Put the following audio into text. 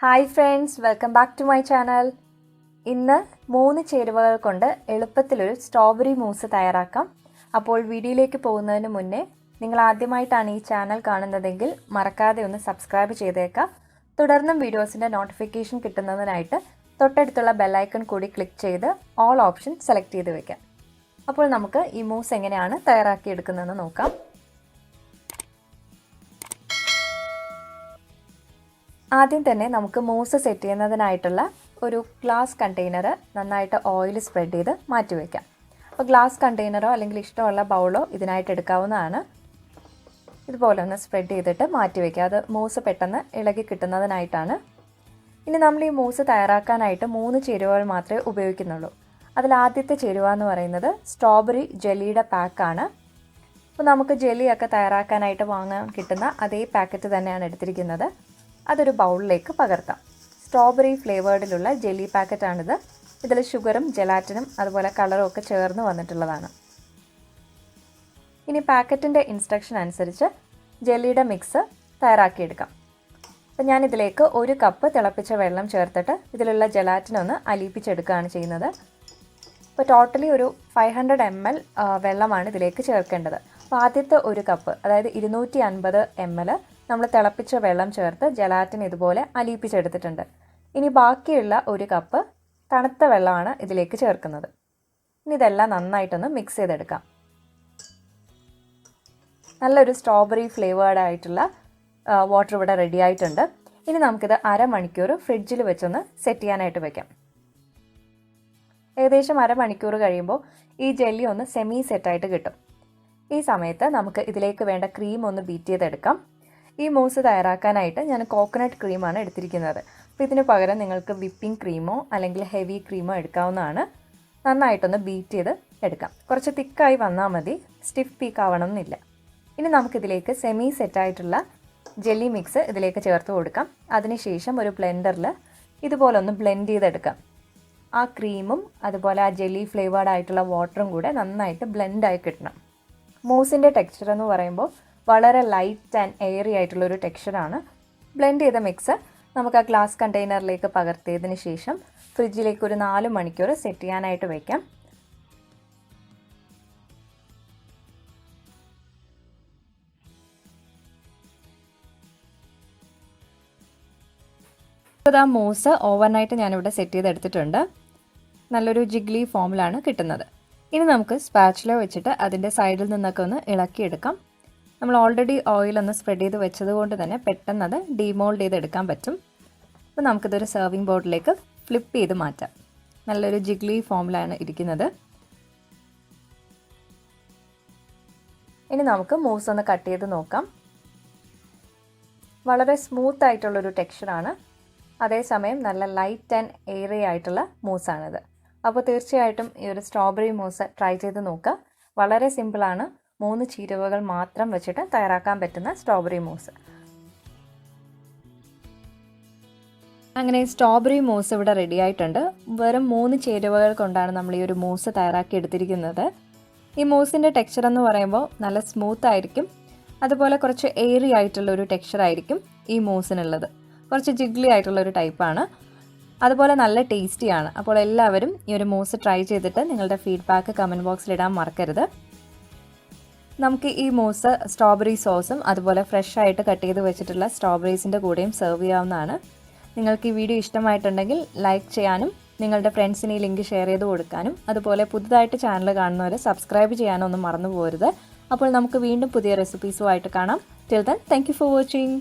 Hi friends, welcome back to my channel. ഇന്ന് 3 ചേരുവകൾ കൊണ്ട് എളുപ്പത്തിലൊരു സ്ട്രോബെറി മൂസ് തയ്യാറാക്കാം. അപ്പോൾ വീഡിയോയിലേക്ക് പോകുന്നതിന് മുന്നേ നിങ്ങൾ ആദ്യമായിട്ടാണ് ഈ ചാനൽ കാണുന്നതെങ്കിൽ മറക്കാതെ ഒന്ന് സബ്സ്ക്രൈബ് ചെയ്തേക്കാം. തുടർന്നും വീഡിയോസിൻ്റെ നോട്ടിഫിക്കേഷൻ കിട്ടുന്നതിനായിട്ട് തൊട്ടടുത്തുള്ള ബെല്ലൈക്കൺ കൂടി ക്ലിക്ക് ചെയ്ത് ഓൾ ഓപ്ഷൻ സെലക്ട് ചെയ്ത് വെക്കാം. അപ്പോൾ നമുക്ക് ഈ മൂസ് എങ്ങനെയാണ് തയ്യാറാക്കിയെടുക്കുന്നതെന്ന് നോക്കാം. ആദ്യം തന്നെ നമുക്ക് മൂസ് സെറ്റ് ചെയ്യുന്നതിനായിട്ടുള്ള ഒരു ഗ്ലാസ് കണ്ടെയ്നർ നന്നായിട്ട് ഓയിൽ സ്പ്രെഡ് ചെയ്ത് മാറ്റി വയ്ക്കാം. അപ്പോൾ ഗ്ലാസ് കണ്ടെയ്നറോ അല്ലെങ്കിൽ ഇഷ്ടമുള്ള ബൗളോ ഇതിനായിട്ട് എടുക്കാവുന്നതാണ്. ഇതുപോലെ ഒന്ന് സ്പ്രെഡ് ചെയ്തിട്ട് മാറ്റി വയ്ക്കുക. അത് മൂസ് പെട്ടെന്ന് ഇളകി കിട്ടുന്നതിനായിട്ടാണ്. ഇനി നമ്മൾ ഈ മൂസ് തയ്യാറാക്കാനായിട്ട് 3 ചേരുവകൾ മാത്രമേ ഉപയോഗിക്കുന്നുള്ളൂ. അതിൽ ആദ്യത്തെ ചേരുവ എന്ന് പറയുന്നത് സ്ട്രോബെറി ജെല്ലിയുടെ പാക്കാണ്. അപ്പോൾ നമുക്ക് ജെല്ലിയൊക്കെ തയ്യാറാക്കാനായിട്ട് വാങ്ങാൻ കിട്ടുന്ന അതേ പാക്കറ്റ് തന്നെയാണ് എടുത്തിരിക്കുന്നത്. അതൊരു ബൗളിലേക്ക് പകർത്താം. Strawberry ഫ്ലേവേർഡിലുള്ള jelly പാക്കറ്റാണിത്. ഇതിൽ ഷുഗറും ജെലാറ്റിനും അതുപോലെ കളറും ഒക്കെ ചേർന്ന് വന്നിട്ടുള്ളതാണ്. ഇനി പാക്കറ്റിൻ്റെ ഇൻസ്ട്രക്ഷൻ അനുസരിച്ച് ജെല്ലിയുടെ മിക്സ് തയ്യാറാക്കിയെടുക്കാം. അപ്പോൾ ഞാനിതിലേക്ക് 1 കപ്പ് തിളപ്പിച്ച വെള്ളം ചേർത്തിട്ട് ഇതിലുള്ള ജെലാറ്റിനൊന്ന് അലിയിപ്പിച്ചെടുക്കുകയാണ് ചെയ്യുന്നത്. അപ്പോൾ ടോട്ടലി ഒരു 500 ml വെള്ളമാണ് ഇതിലേക്ക് ചേർക്കേണ്ടത്. അപ്പോൾ ആദ്യത്തെ 1 കപ്പ്, അതായത് 250 ml നമ്മൾ തിളപ്പിച്ച വെള്ളം ചേർത്ത് ജെലാറ്റിൻ ഇതുപോലെ അലിയിപ്പിച്ചെടുത്തിട്ടുണ്ട്. ഇനി ബാക്കിയുള്ള 1 കപ്പ് തണുത്ത വെള്ളമാണ് ഇതിലേക്ക് ചേർക്കുന്നത്. ഇനി ഇതെല്ലാം നന്നായിട്ടൊന്ന് മിക്സ് ചെയ്തെടുക്കാം. നല്ലൊരു സ്ട്രോബെറി ഫ്ലേവേർഡ് ആയിട്ടുള്ള വാട്ടർ ഇവിടെ റെഡി ആയിട്ടുണ്ട്. ഇനി നമുക്കിത് അരമണിക്കൂർ ഫ്രിഡ്ജിൽ വെച്ചൊന്ന് സെറ്റ് ചെയ്യാനായിട്ട് വെക്കാം. ഏകദേശം അരമണിക്കൂർ കഴിയുമ്പോൾ ഈ ജെല്ലി ഒന്ന് സെമി സെറ്റായിട്ട് കിട്ടും. ഈ സമയത്ത് നമുക്ക് ഇതിലേക്ക് വേണ്ട ക്രീം ഒന്ന് ബീറ്റ് ചെയ്തെടുക്കാം. ഈ മൂസ് തയ്യാറാക്കാനായിട്ട് ഞാൻ കോക്കനട്ട് ക്രീമാണ് എടുത്തിരിക്കുന്നത്. അപ്പോൾ ഇതിന് പകരം നിങ്ങൾക്ക് വിപ്പിംഗ് ക്രീമോ അല്ലെങ്കിൽ ഹെവി ക്രീമോ എടുക്കാവുന്നതാണ്. നന്നായിട്ടൊന്ന് ബീറ്റ് ചെയ്ത് എടുക്കാം. കുറച്ച് തിക്കായി വന്നാൽ മതി, സ്റ്റിഫ് പീക്ക് ആവണം എന്നില്ല. ഇനി നമുക്കിതിലേക്ക് സെമി സെറ്റായിട്ടുള്ള ജെല്ലി മിക്സ് ഇതിലേക്ക് ചേർത്ത് കൊടുക്കാം. അതിനുശേഷം ഒരു ബ്ലെൻഡറിൽ ഇതുപോലെ ഒന്ന് ബ്ലെൻഡ് ചെയ്തെടുക്കാം. ആ ക്രീമും അതുപോലെ ആ ജെല്ലി ഫ്ലേവേർഡ് ആയിട്ടുള്ള വാട്ടറും കൂടെ നന്നായിട്ട് ബ്ലെൻഡായി കിട്ടണം. മൂസിൻ്റെ ടെക്സ്ചർ എന്ന് പറയുമ്പോൾ വളരെ ലൈറ്റ് ആൻഡ് എയറി ആയിട്ടുള്ളൊരു ടെക്സ്ചറാണ്. ബ്ലെൻഡ് ചെയ്ത മിക്സ് നമുക്ക് ആ ഗ്ലാസ് കണ്ടെയ്നറിലേക്ക് പകർത്തിയതിന് ശേഷം ഫ്രിഡ്ജിലേക്ക് ഒരു 4 മണിക്കൂർ സെറ്റ് ചെയ്യാനായിട്ട് വയ്ക്കാം. ഇപ്പോൾ ആ മൂസ് ഓവർനൈറ്റ് ഞാനിവിടെ സെറ്റ് ചെയ്തെടുത്തിട്ടുണ്ട്. നല്ലൊരു ജിഗ്ലി ഫോമിലാണ് കിട്ടുന്നത്. ഇനി നമുക്ക് സ്പാച്ചുല വെച്ചിട്ട് അതിൻ്റെ സൈഡിൽ നിന്നൊക്കെ ഒന്ന് ഇളക്കിയെടുക്കാം. നമ്മൾ ഓൾറെഡി ഓയിലൊന്ന് സ്പ്രെഡ് ചെയ്ത് വെച്ചത് കൊണ്ട് തന്നെ പെട്ടെന്ന് അത് ഡീമോൾഡ് ചെയ്തെടുക്കാൻ പറ്റും. അപ്പോൾ നമുക്കിതൊരു സെർവിങ് ബോർഡിലേക്ക് ഫ്ലിപ്പ് ചെയ്ത് മാറ്റാം. നല്ലൊരു ജിഗ്ലി ഫോമിലാണ് ഇരിക്കുന്നത്. ഇനി നമുക്ക് മൂസ് ഒന്ന് കട്ട് ചെയ്ത് നോക്കാം. വളരെ സ്മൂത്ത് ആയിട്ടുള്ളൊരു ടെക്സ്ചറാണ്. അതേസമയം നല്ല ലൈറ്റ് ആൻഡ് എയറി ആയിട്ടുള്ള മൂസാണിത്. അപ്പോൾ തീർച്ചയായിട്ടും ഈ ഒരു സ്ട്രോബെറി മൂസ് ട്രൈ ചെയ്ത് നോക്കുക. വളരെ സിമ്പിളാണ്. 3 ചേരുവകൾ മാത്രം വെച്ചിട്ട് തയ്യാറാക്കാൻ പറ്റുന്ന സ്ട്രോബെറി മൂസ്. അങ്ങനെ സ്ട്രോബെറി മൂസ് ഇവിടെ റെഡി ആയിട്ടുണ്ട്. വെറും 3 ചേരുവകൾ കൊണ്ടാണ് നമ്മൾ ഈ ഒരു മൂസ് തയ്യാറാക്കി എടുത്തിരിക്കുന്നത്. ഈ മൂസിൻ്റെ ടെക്സ്ചർ എന്ന് പറയുമ്പോൾ നല്ല സ്മൂത്ത് ആയിരിക്കും. അതുപോലെ കുറച്ച് എയറി ആയിട്ടുള്ളൊരു ടെക്സ്ചർ ആയിരിക്കും ഈ മൂസിനുള്ളത്. കുറച്ച് ജിഗ്ലി ആയിട്ടുള്ളൊരു ടൈപ്പാണ്. അതുപോലെ നല്ല ടേസ്റ്റിയാണ്. അപ്പോൾ എല്ലാവരും ഈ ഒരു മൂസ് ട്രൈ ചെയ്തിട്ട് നിങ്ങളുടെ ഫീഡ്ബാക്ക് കമൻറ്റ് ബോക്സിൽ ഇടാൻ മറക്കരുത്. നമുക്ക് ഈ മൂസ് സ്ട്രോബെറി സോസും അതുപോലെ ഫ്രഷ് ആയിട്ട് കട്ട് ചെയ്ത് വെച്ചിട്ടുള്ള സ്ട്രോബെറീസിൻ്റെ കൂടെയും സെർവ് ചെയ്യാവുന്നതാണ്. നിങ്ങൾക്ക് ഈ വീഡിയോ ഇഷ്ടമായിട്ടുണ്ടെങ്കിൽ ലൈക്ക് ചെയ്യാനും നിങ്ങളുടെ ഫ്രണ്ട്സിന് ഈ ലിങ്ക് ഷെയർ ചെയ്ത് കൊടുക്കാനും അതുപോലെ പുതുതായിട്ട് ചാനൽ കാണുന്നവർ സബ്സ്ക്രൈബ് ചെയ്യാനും ഒന്നും മറന്നു പോകരുത്. അപ്പോൾ നമുക്ക് വീണ്ടും പുതിയ റെസിപ്പീസുമായിട്ട് കാണാം. Till then, thank you for watching.